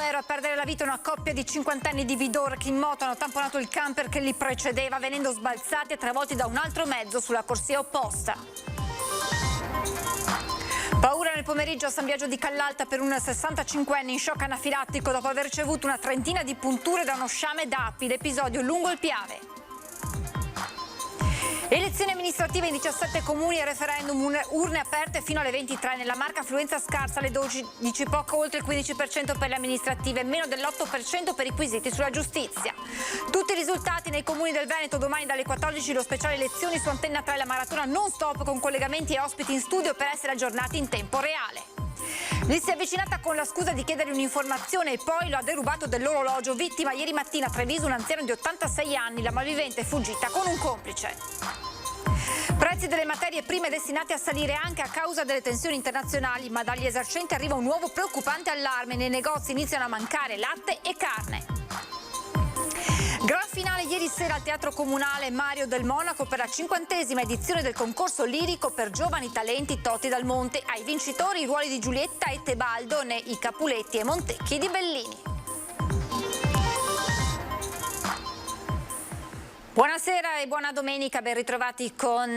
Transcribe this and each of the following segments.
Quero, a perdere la vita una coppia di cinquantenni di Vidor che in moto hanno tamponato il camper che li precedeva, venendo sbalzati e travolti da un altro mezzo sulla corsia opposta. Paura nel pomeriggio a San Biagio di Callalta per un 65enne in shock anafilattico dopo aver ricevuto una trentina di punture da uno sciame d'api, l'episodio lungo il Piave. Elezioni amministrative in 17 comuni e referendum, urne aperte fino alle 23. Nella Marca affluenza scarsa, alle 12 poco oltre il 15% per le amministrative, meno dell'8% per i quesiti sulla giustizia. Tutti i risultati nei comuni del Veneto domani dalle 14, lo speciale elezioni su Antenna 3, la maratona non stop con collegamenti e ospiti in studio per essere aggiornati in tempo reale. Gli si è avvicinata con la scusa di chiedere un'informazione e poi lo ha derubato dell'orologio. Vittima ieri mattina a Treviso un anziano di 86 anni, la malvivente è fuggita con un complice. Prezzi delle materie prime destinati a salire anche a causa delle tensioni internazionali, ma dagli esercenti arriva un nuovo preoccupante allarme. Nei negozi iniziano a mancare latte e carne. Gran finale ieri sera al Teatro Comunale Mario del Monaco per la 50ª edizione del concorso lirico per giovani talenti Toti dal Monte. Ai vincitori i ruoli di Giulietta e Tebaldo nei Capuletti e Montecchi di Bellini. Buonasera e buona domenica, ben ritrovati con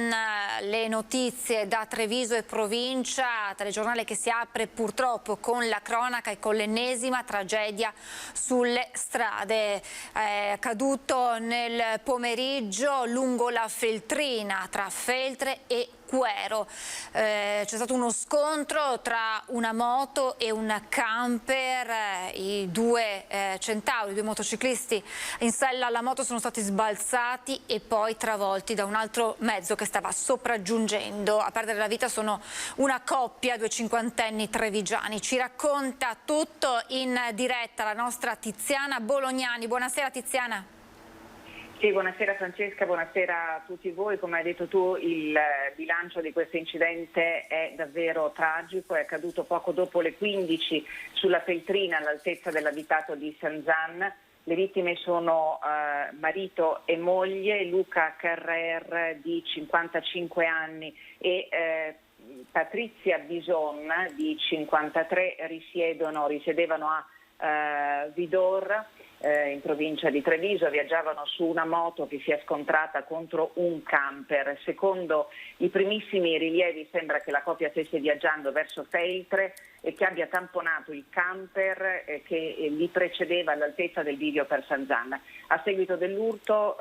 le notizie da Treviso e provincia, telegiornale che si apre purtroppo con la cronaca e con l'ennesima tragedia sulle strade. È accaduto nel pomeriggio lungo la Feltrina tra Feltre e Quero. C'è stato uno scontro tra una moto e un camper, i due centauri, i due motociclisti in sella alla moto sono stati sbalzati e poi travolti da un altro mezzo che stava sopraggiungendo. A perdere la vita sono una coppia, due cinquantenni trevigiani. Ci racconta tutto in diretta la nostra Tiziana Bolognani. Buonasera Tiziana. Sì, buonasera Francesca, buonasera a tutti voi. Come hai detto tu, il bilancio di questo incidente è davvero tragico, è accaduto poco dopo le 15 sulla Feltrina all'altezza dell'abitato di San Zan. Le vittime sono marito e moglie, Luca Carrer di 55 anni e Patrizia Bison di 53, risiedevano a Vidor, in provincia di Treviso, viaggiavano su una moto che si è scontrata contro un camper. Secondo i primissimi rilievi sembra che la coppia stesse viaggiando verso Feltre e che abbia tamponato il camper che li precedeva all'altezza del bivio per San Zan. A seguito dell'urto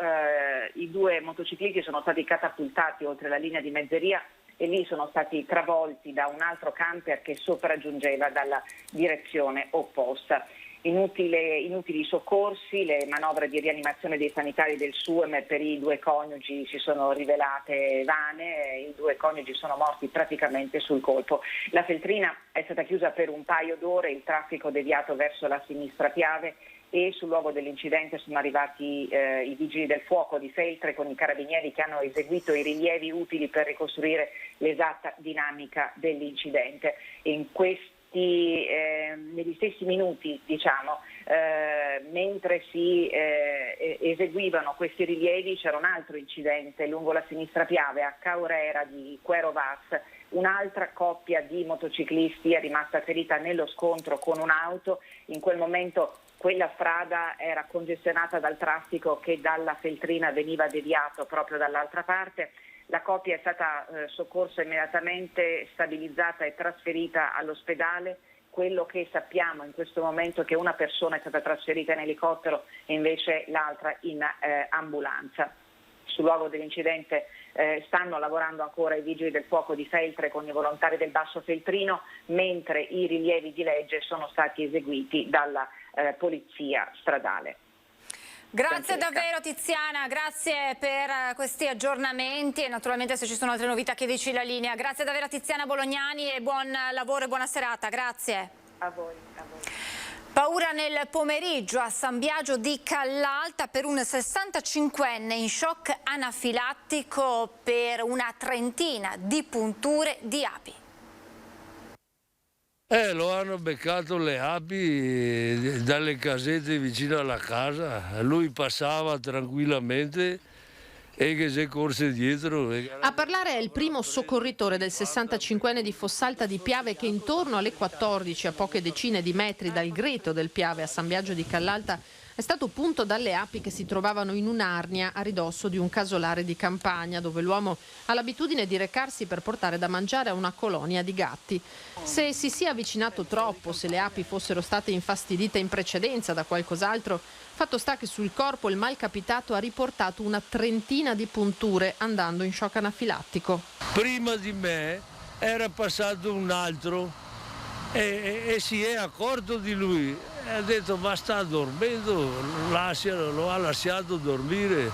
i due motociclisti sono stati catapultati oltre la linea di mezzeria e lì sono stati travolti da un altro camper che sopraggiungeva dalla direzione opposta. Inutili soccorsi, le manovre di rianimazione dei sanitari del SUEM per i due coniugi si sono rivelate vane, i due coniugi sono morti praticamente sul colpo. La Feltrina è stata chiusa per un paio d'ore, il traffico deviato verso la sinistra Piave e sul luogo dell'incidente sono arrivati i vigili del fuoco di Feltre con i carabinieri che hanno eseguito i rilievi utili per ricostruire l'esatta dinamica dell'incidente. Negli stessi minuti, mentre si eseguivano questi rilievi, c'era un altro incidente lungo la sinistra Piave a Caorera di Quero Vas. Un'altra coppia di motociclisti è rimasta ferita nello scontro con un'auto. In quel momento quella strada era congestionata dal traffico che dalla Feltrina veniva deviato proprio dall'altra parte. La coppia è stata soccorsa immediatamente, stabilizzata e trasferita all'ospedale. Quello che sappiamo in questo momento è che una persona è stata trasferita in elicottero e invece l'altra in ambulanza. Sul luogo dell'incidente stanno lavorando ancora i vigili del fuoco di Feltre con i volontari del Basso Feltrino, mentre i rilievi di legge sono stati eseguiti dalla polizia stradale. Grazie davvero Tiziana, grazie per questi aggiornamenti e naturalmente se ci sono altre novità chiedici la linea. Grazie davvero a Tiziana Bolognani e buon lavoro e buona serata, grazie. A voi. Paura nel pomeriggio a San Biagio di Callalta per un 65enne in shock anafilattico per una trentina di punture di api. Lo hanno beccato le api dalle casette vicino alla casa, lui passava tranquillamente e che si corse dietro. A parlare è il primo soccorritore del 65enne di Fossalta di Piave che intorno alle 14, a poche decine di metri dal greto del Piave a San Biagio di Callalta, è stato punto dalle api che si trovavano in un'arnia a ridosso di un casolare di campagna dove l'uomo ha l'abitudine di recarsi per portare da mangiare a una colonia di gatti. Se si sia avvicinato troppo, se le api fossero state infastidite in precedenza da qualcos'altro, fatto sta che sul corpo il malcapitato ha riportato una trentina di punture andando in shock anafilattico. Prima di me era passato un altro e si è accorto di lui. Ha detto ma sta dormendo, lo ha lasciato dormire.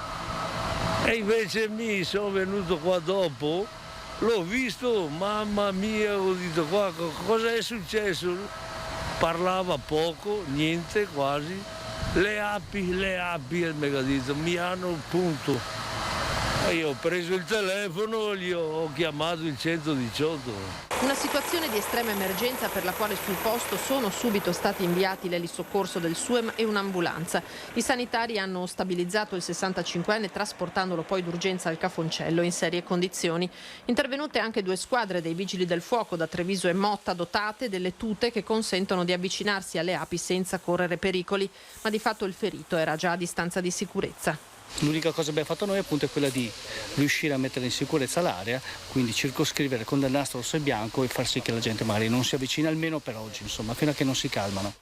E invece mi sono venuto qua dopo, l'ho visto, mamma mia, ho detto qua cosa è successo? Parlava poco, niente quasi. Le api, mi ha detto, mi hanno punto. E io ho preso il telefono e ho chiamato il 118. Una situazione di estrema emergenza per la quale sul posto sono subito stati inviati l'elisoccorso del SUEM e un'ambulanza. I sanitari hanno stabilizzato il 65enne trasportandolo poi d'urgenza al Cafoncello in serie condizioni. Intervenute anche 2 squadre dei Vigili del Fuoco da Treviso e Motta dotate delle tute che consentono di avvicinarsi alle api senza correre pericoli, ma di fatto il ferito era già a distanza di sicurezza. L'unica cosa che abbiamo fatto noi appunto è quella di riuscire a mettere in sicurezza l'area, quindi circoscrivere con del nastro rosso e bianco e far sì che la gente magari non si avvicini almeno per oggi, insomma, fino a che non si calmano.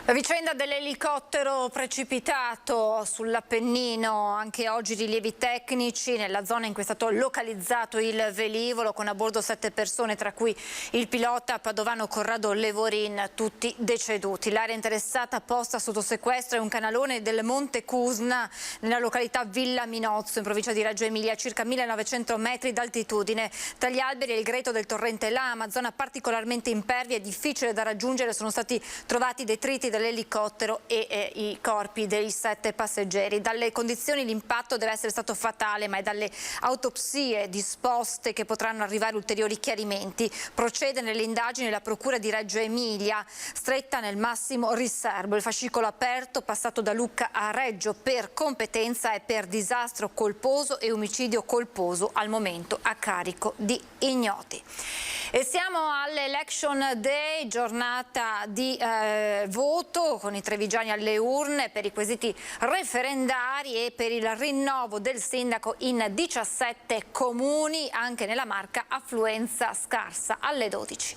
La vicenda dell'elicottero precipitato sull'Appennino, anche oggi rilievi tecnici nella zona in cui è stato localizzato il velivolo con a bordo 7 persone, tra cui il pilota padovano Corrado Levorin, tutti deceduti. L'area interessata posta sotto sequestro è un canalone del Monte Cusna nella località Villa Minozzo in provincia di Reggio Emilia, a circa 1900 metri d'altitudine. Tra gli alberi e il greto del torrente Lama, zona particolarmente impervia e difficile da raggiungere, sono stati trovati detriti dell'elicottero e i corpi dei 7 passeggeri. Dalle condizioni l'impatto deve essere stato fatale, ma è dalle autopsie disposte che potranno arrivare ulteriori chiarimenti. Procede nelle indagini la Procura di Reggio Emilia, stretta nel massimo riservo. Il fascicolo aperto, passato da Lucca a Reggio per competenza, è per disastro colposo e omicidio colposo, al momento a carico di ignoti. E siamo all'Election Day, giornata di voto con i trevigiani alle urne per i quesiti referendari e per il rinnovo del sindaco in 17 comuni, anche nella Marca affluenza scarsa alle 12.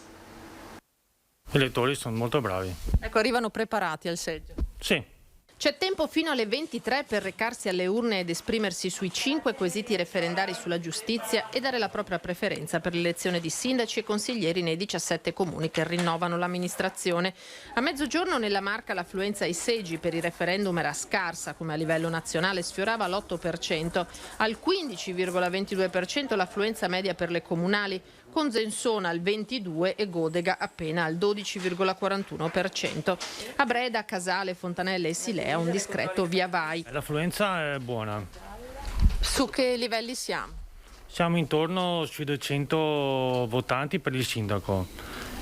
Gli elettori sono molto bravi. Ecco, arrivano preparati al seggio. Sì. C'è tempo fino alle 23 per recarsi alle urne ed esprimersi sui 5 quesiti referendari sulla giustizia e dare la propria preferenza per l'elezione di sindaci e consiglieri nei 17 comuni che rinnovano l'amministrazione. A mezzogiorno nella Marca l'affluenza ai seggi per i referendum era scarsa, come a livello nazionale sfiorava l'8%, al 15,22% l'affluenza media per le comunali, con Zensona al 22% e Godega appena al 12,41%. A Breda, Casale, Fontanelle e Silea un discreto via vai. L'affluenza è buona. Su che livelli siamo? Siamo intorno sui 200 votanti per il sindaco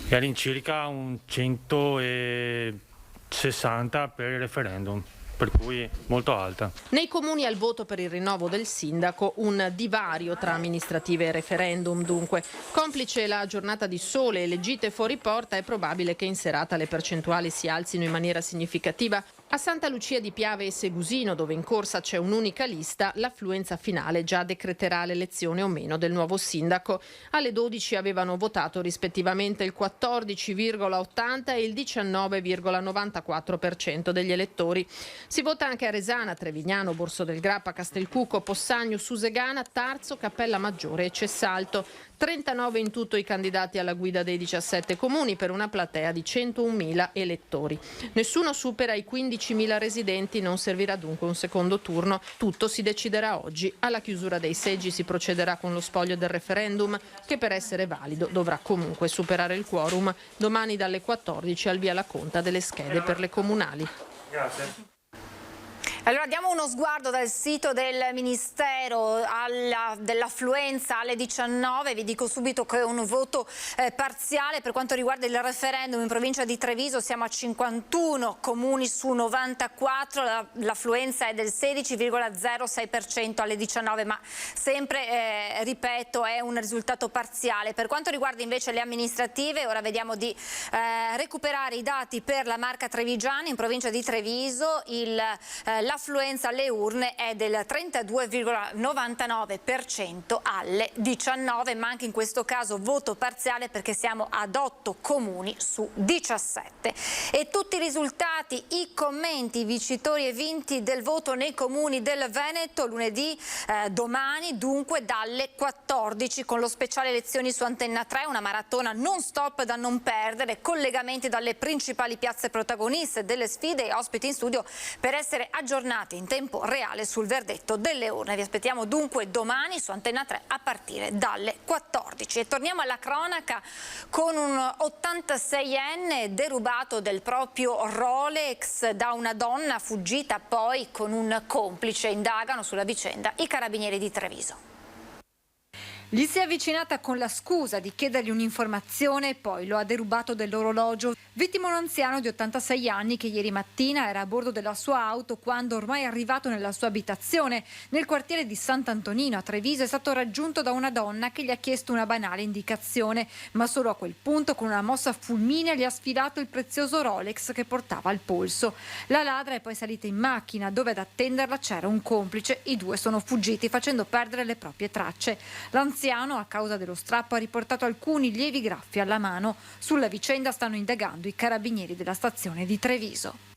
e all'incirca un 160 per il referendum, per cui molto alta. Nei comuni al voto per il rinnovo del sindaco un divario tra amministrative e referendum dunque. Complice la giornata di sole e le gite fuori porta è probabile che in serata le percentuali si alzino in maniera significativa. A Santa Lucia di Piave e Segusino, dove in corsa c'è un'unica lista, l'affluenza finale già decreterà l'elezione o meno del nuovo sindaco. Alle 12 avevano votato rispettivamente il 14,80 e il 19,94% degli elettori. Si vota anche a Resana, Trevignano, Borso del Grappa, Castelcucco, Possagno, Susegana, Tarzo, Cappella Maggiore e Cessalto. 39 in tutto i candidati alla guida dei 17 comuni per una platea di 101.000 elettori. Nessuno supera i 15.000 residenti, non servirà dunque un secondo turno. Tutto si deciderà oggi. Alla chiusura dei seggi si procederà con lo spoglio del referendum, che per essere valido dovrà comunque superare il quorum. Domani dalle 14 al via la conta delle schede per le comunali. Grazie. Allora diamo uno sguardo dal sito del Ministero dell'affluenza alle 19. Vi dico subito che è un voto parziale per quanto riguarda il referendum in provincia di Treviso. Siamo a 51 comuni su 94, l'affluenza è del 16,06% alle 19, ma sempre, ripeto, è un risultato parziale. Per quanto riguarda invece le amministrative, ora vediamo di recuperare i dati per la Marca Trevigiana. In provincia di Treviso l'affluenza alle urne è del 32,99% alle 19, ma anche in questo caso voto parziale perché siamo ad 8 comuni su 17. E tutti i risultati, i commenti, i vincitori e vinti del voto nei comuni del Veneto lunedì, domani dunque dalle 14 con lo speciale elezioni su Antenna 3, una maratona non stop da non perdere, collegamenti dalle principali piazze protagoniste delle sfide e ospiti in studio per essere aggiornati in tempo reale sul verdetto delle urne. Vi aspettiamo dunque domani su Antenna 3 a partire dalle 14. E torniamo alla cronaca con un 86enne derubato del proprio Rolex da una donna fuggita poi con un complice. Indagano sulla vicenda i carabinieri di Treviso. Gli si è avvicinata con la scusa di chiedergli un'informazione e poi lo ha derubato dell'orologio. Vittima un anziano di 86 anni che ieri mattina era a bordo della sua auto quando, ormai arrivato nella sua abitazione nel quartiere di Sant'Antonino a Treviso, è stato raggiunto da una donna che gli ha chiesto una banale indicazione, ma solo a quel punto con una mossa fulminea gli ha sfilato il prezioso Rolex che portava al polso. La ladra è poi salita in macchina dove ad attenderla c'era un complice. I due sono fuggiti facendo perdere le proprie tracce. L'anziano, a causa dello strappo, ha riportato alcuni lievi graffi alla mano. Sulla vicenda stanno indagando i carabinieri della stazione di Treviso.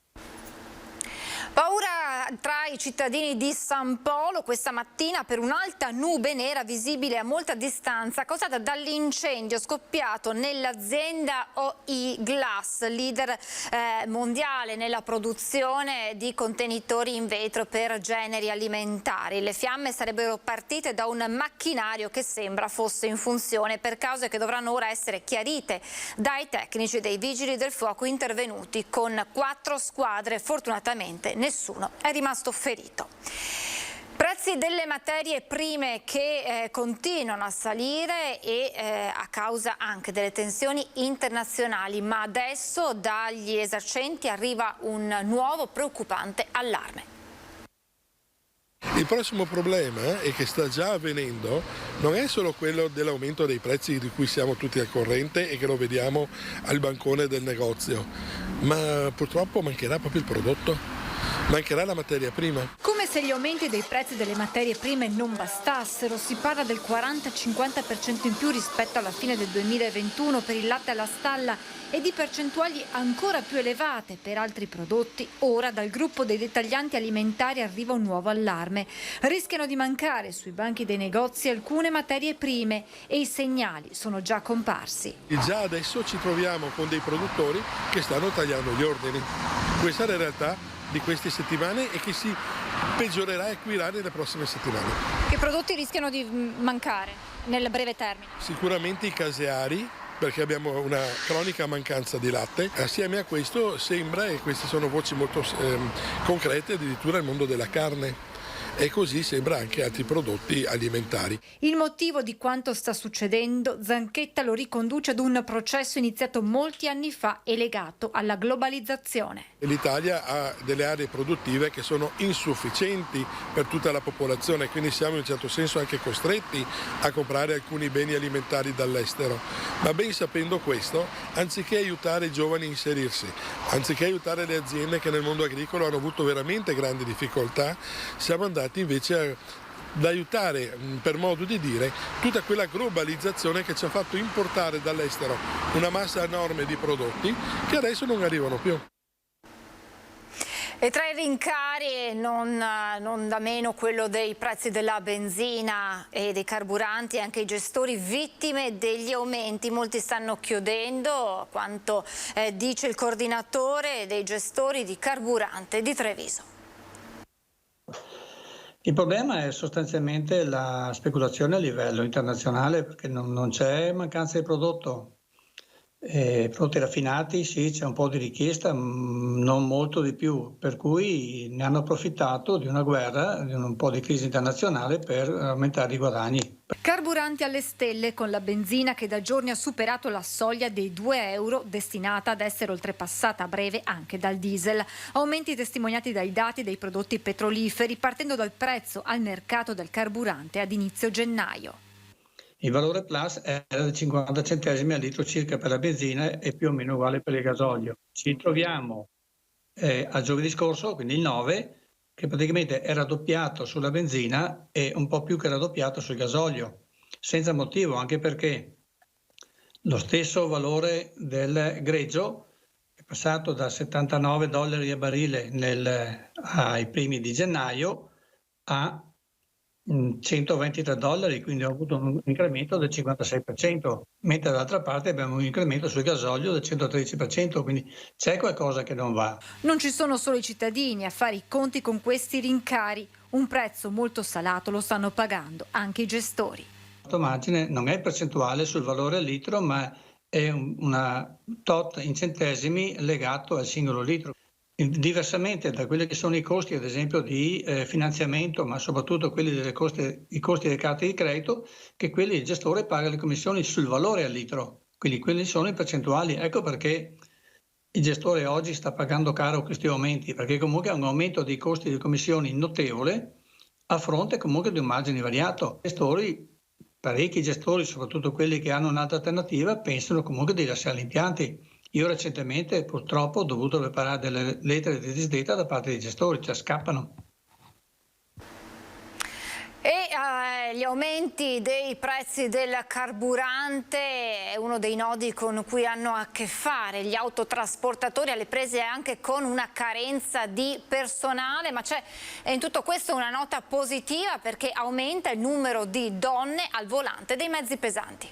Paura tra i cittadini di San Polo questa mattina per un'alta nube nera visibile a molta distanza causata dall'incendio scoppiato nell'azienda OI Glass, leader mondiale nella produzione di contenitori in vetro per generi alimentari. Le fiamme sarebbero partite da un macchinario che sembra fosse in funzione, per cause che dovranno ora essere chiarite dai tecnici dei vigili del fuoco intervenuti con 4 squadre. Fortunatamente nessuno è rimasto ferito. Prezzi delle materie prime che continuano a salire e a causa anche delle tensioni internazionali, ma adesso dagli esercenti arriva un nuovo preoccupante allarme. Il prossimo problema, e che sta già avvenendo, non è solo quello dell'aumento dei prezzi di cui siamo tutti al corrente e che lo vediamo al bancone del negozio, ma purtroppo mancherà proprio il prodotto. Mancherà la materia prima. Come se gli aumenti dei prezzi delle materie prime non bastassero, si parla del 40-50% in più rispetto alla fine del 2021 per il latte alla stalla e di percentuali ancora più elevate per altri prodotti. Ora dal gruppo dei dettaglianti alimentari arriva un nuovo allarme. Rischiano di mancare sui banchi dei negozi alcune materie prime e i segnali sono già comparsi. E già adesso ci troviamo con dei produttori che stanno tagliando gli ordini. Questa è la realtà di queste settimane e che si peggiorerà e acuirà nelle prossime settimane. Che prodotti rischiano di mancare nel breve termine? Sicuramente i caseari, perché abbiamo una cronica mancanza di latte. Assieme a questo sembra, e queste sono voci molto concrete, addirittura il mondo della carne. E così sembra anche altri prodotti alimentari. Il motivo di quanto sta succedendo, Zanchetta lo riconduce ad un processo iniziato molti anni fa e legato alla globalizzazione. L'Italia ha delle aree produttive che sono insufficienti per tutta la popolazione, quindi siamo in un certo senso anche costretti a comprare alcuni beni alimentari dall'estero. Ma ben sapendo questo, anziché aiutare i giovani a inserirsi, anziché aiutare le aziende che nel mondo agricolo hanno avuto veramente grandi difficoltà, siamo andati invece ad aiutare, per modo di dire, tutta quella globalizzazione che ci ha fatto importare dall'estero una massa enorme di prodotti che adesso non arrivano più. E tra i rincari non da meno quello dei prezzi della benzina e dei carburanti, anche i gestori vittime degli aumenti. Molti stanno chiudendo, quanto dice il coordinatore dei gestori di carburante di Treviso. Il problema è sostanzialmente la speculazione a livello internazionale, perché non c'è mancanza di prodotto. prodotti raffinati sì, c'è un po' di richiesta, non molto di più, per cui ne hanno approfittato di una guerra, di un po' di crisi internazionale per aumentare i guadagni. Carburanti alle stelle, con la benzina che da giorni ha superato la soglia dei 2 euro, destinata ad essere oltrepassata a breve anche dal diesel. Aumenti testimoniati dai dati dei prodotti petroliferi, partendo dal prezzo al mercato del carburante ad inizio gennaio. Il valore plus era di 50 centesimi al litro circa per la benzina e più o meno uguale per il gasolio. Ci troviamo a giovedì scorso, quindi il 9, che praticamente è raddoppiato sulla benzina e un po' più che raddoppiato sul gasolio, senza motivo, anche perché lo stesso valore del greggio è passato da $79 a barile ai primi di gennaio a $123, quindi ho avuto un incremento del 56%, mentre dall'altra parte abbiamo un incremento sul gasolio del 113%, quindi c'è qualcosa che non va. Non ci sono solo i cittadini a fare i conti con questi rincari, un prezzo molto salato lo stanno pagando anche i gestori. Il margine non è percentuale sul valore al litro, ma è una tot in centesimi legato al singolo litro. Diversamente da quelli che sono i costi, ad esempio, di finanziamento, ma soprattutto quelli i costi delle carte di credito, che quelli il gestore paga le commissioni sul valore al litro, quindi quelli sono i percentuali. Ecco perché il gestore oggi sta pagando caro questi aumenti, perché comunque ha un aumento dei costi di commissioni notevole a fronte comunque di un margine variato. Parecchi gestori, soprattutto quelli che hanno un'altra alternativa, pensano comunque di lasciare gli impianti. Io recentemente purtroppo ho dovuto preparare delle lettere di disdetta da parte dei gestori, cioè scappano. E gli aumenti dei prezzi del carburante è uno dei nodi con cui hanno a che fare gli autotrasportatori, alle prese anche con una carenza di personale, ma c'è in tutto questo una nota positiva perché aumenta il numero di donne al volante dei mezzi pesanti.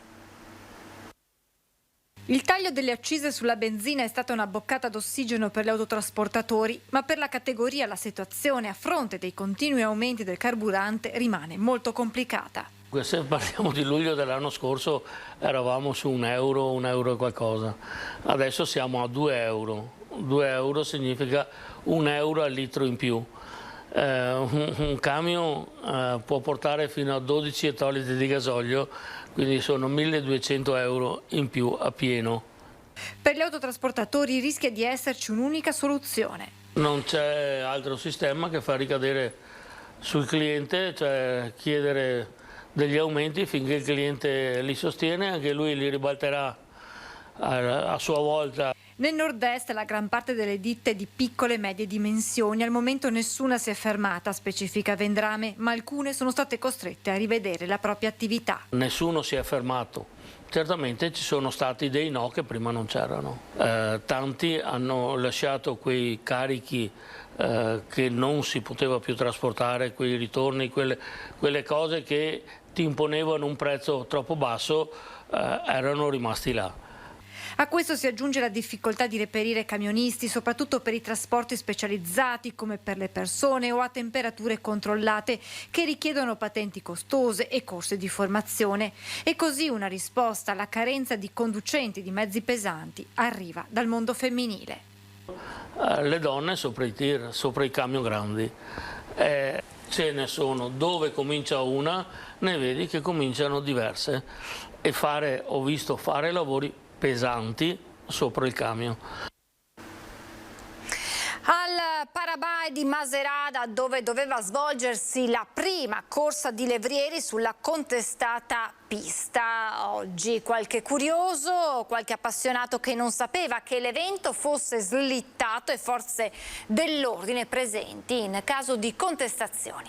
Il taglio delle accise sulla benzina è stata una boccata d'ossigeno per gli autotrasportatori, ma per la categoria la situazione a fronte dei continui aumenti del carburante rimane molto complicata. Se parliamo di luglio dell'anno scorso eravamo su €1, €1 e qualcosa, adesso siamo a €2. €2 significa €1 al litro in più. Un camion può portare fino a 12 ettolitri di gasolio, quindi sono €1.200 in più a pieno. Per gli autotrasportatori rischia di esserci un'unica soluzione. Non c'è altro sistema che fa ricadere sul cliente, cioè chiedere degli aumenti finché il cliente li sostiene, anche lui li ribalterà a sua volta. Nel nord-est la gran parte delle ditte di piccole e medie dimensioni, al momento nessuna si è fermata, specifica Vendrame, ma alcune sono state costrette a rivedere la propria attività. Nessuno si è fermato, certamente ci sono stati dei no che prima non c'erano. Tanti hanno lasciato quei carichi che non si poteva più trasportare, quei ritorni, quelle cose che ti imponevano un prezzo troppo basso, erano rimasti là. A questo si aggiunge la difficoltà di reperire camionisti, soprattutto per i trasporti specializzati come per le persone o a temperature controllate, che richiedono patenti costose e corsi di formazione. E così una risposta alla carenza di conducenti di mezzi pesanti arriva dal mondo femminile. Le donne sopra i tir, sopra i camion grandi. Ce ne sono, dove comincia una, ne vedi che cominciano diverse. E ho visto fare lavori pesanti sopra il camion. Al Parabai di Macerata, dove doveva svolgersi la prima corsa di levrieri sulla contestata pista. Oggi qualche curioso, qualche appassionato che non sapeva che l'evento fosse slittato e forze dell'ordine presenti in caso di contestazioni.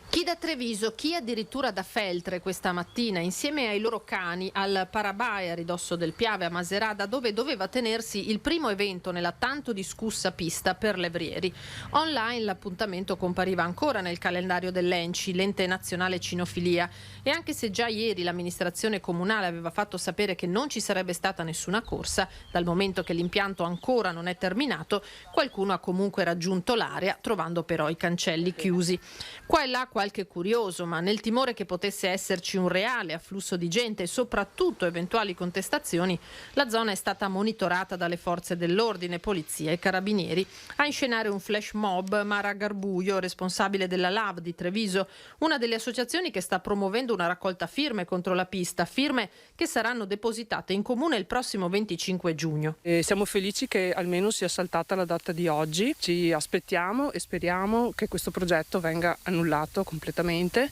Chi da Treviso, chi addirittura da Feltre questa mattina, insieme ai loro cani, al Parabai a ridosso del Piave a Macerata, dove doveva tenersi il primo evento nella tanto discussa pista per levrieri. Online l'appuntamento compariva ancora nel calendario dell'ENCI, l'ente nazionale cinofilia, e anche se già ieri l'amministrazione comunale aveva fatto sapere che non ci sarebbe stata nessuna corsa, dal momento che l'impianto ancora non è terminato, qualcuno ha comunque raggiunto l'area, trovando però i cancelli chiusi. Qua e là qualche anche curioso, ma nel timore che potesse esserci un reale afflusso di gente e soprattutto eventuali contestazioni, la zona è stata monitorata dalle forze dell'ordine, polizia e carabinieri. A inscenare un flash mob Mara Garbuglio, responsabile della LAV di Treviso, una delle associazioni che sta promuovendo una raccolta firme contro la pista, firme che saranno depositate in comune il prossimo 25 giugno. Siamo felici che almeno sia saltata la data di oggi, ci aspettiamo e speriamo che questo progetto venga annullato completamente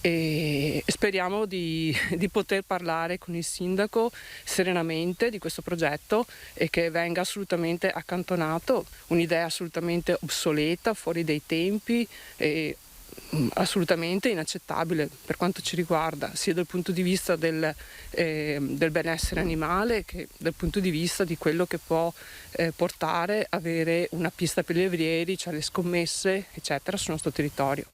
e speriamo di poter parlare con il sindaco serenamente di questo progetto e che venga assolutamente accantonato, un'idea assolutamente obsoleta, fuori dai tempi e assolutamente inaccettabile per quanto ci riguarda, sia dal punto di vista del benessere animale che dal punto di vista di quello che può portare avere una pista per gli alberghieri, cioè le scommesse eccetera sul nostro territorio.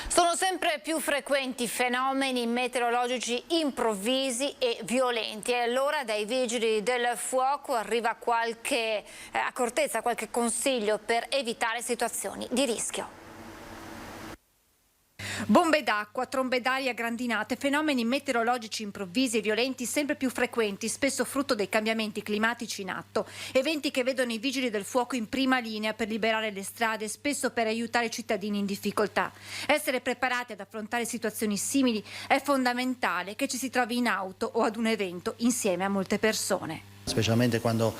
Sono sempre più frequenti fenomeni meteorologici improvvisi e violenti e allora dai vigili del fuoco arriva qualche accortezza, qualche consiglio per evitare situazioni di rischio. Bombe d'acqua, trombe d'aria grandinate, fenomeni meteorologici improvvisi e violenti sempre più frequenti, spesso frutto dei cambiamenti climatici in atto. Eventi che vedono i vigili del fuoco in prima linea per liberare le strade, spesso per aiutare i cittadini in difficoltà. Essere preparati ad affrontare situazioni simili è fondamentale, che ci si trovi in auto o ad un evento insieme a molte persone. Specialmente quando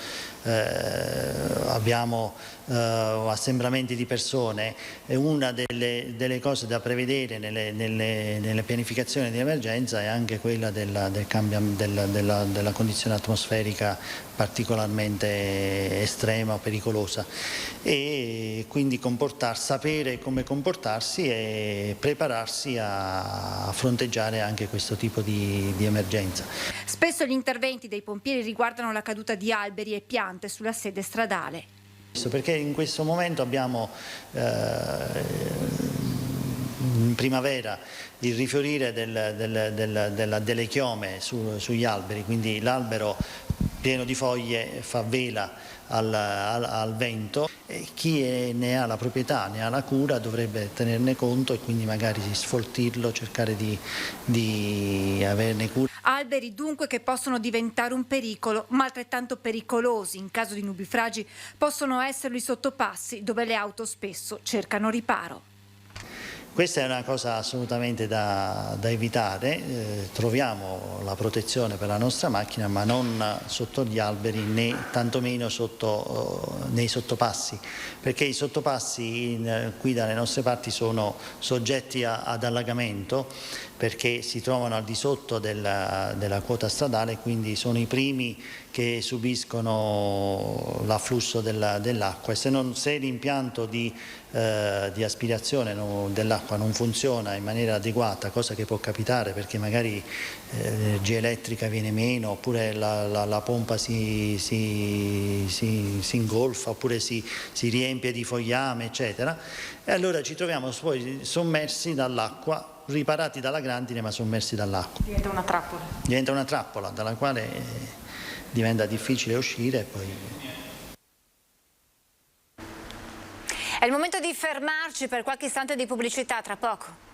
abbiamo assembramenti di persone, una delle cose da prevedere nelle pianificazioni di emergenza è anche quella della condizione atmosferica particolarmente estrema o pericolosa e quindi sapere come comportarsi e prepararsi a fronteggiare anche questo tipo di emergenza. Spesso gli interventi dei pompieri riguardano la caduta di alberi e piante sulla sede stradale. Perché in questo momento abbiamo in primavera il rifiorire delle chiome sugli alberi, quindi l'albero pieno di foglie fa vela al vento e chi ne ha la proprietà, ne ha la cura, dovrebbe tenerne conto e quindi magari sfoltirlo, cercare di averne cura. Alberi dunque che possono diventare un pericolo, ma altrettanto pericolosi in caso di nubifragi possono esserlo i sottopassi dove le auto spesso cercano riparo. Questa è una cosa assolutamente da evitare, troviamo la protezione per la nostra macchina ma non sotto gli alberi né tantomeno nei sottopassi, perché i sottopassi qui dalle nostre parti sono soggetti ad allagamento perché si trovano al di sotto della quota stradale, quindi sono i primi che subiscono l'afflusso dell'acqua e se l'impianto di aspirazione dell'acqua non funziona in maniera adeguata, cosa che può capitare perché magari l'energia elettrica viene meno oppure la pompa si ingolfa oppure si riempie di fogliame eccetera e allora ci troviamo poi sommersi dall'acqua, riparati dalla grandine ma sommersi dall'acqua. Diventa una trappola. Diventa una trappola dalla quale diventa difficile uscire e poi... È il momento di fermarci per qualche istante di pubblicità, tra poco.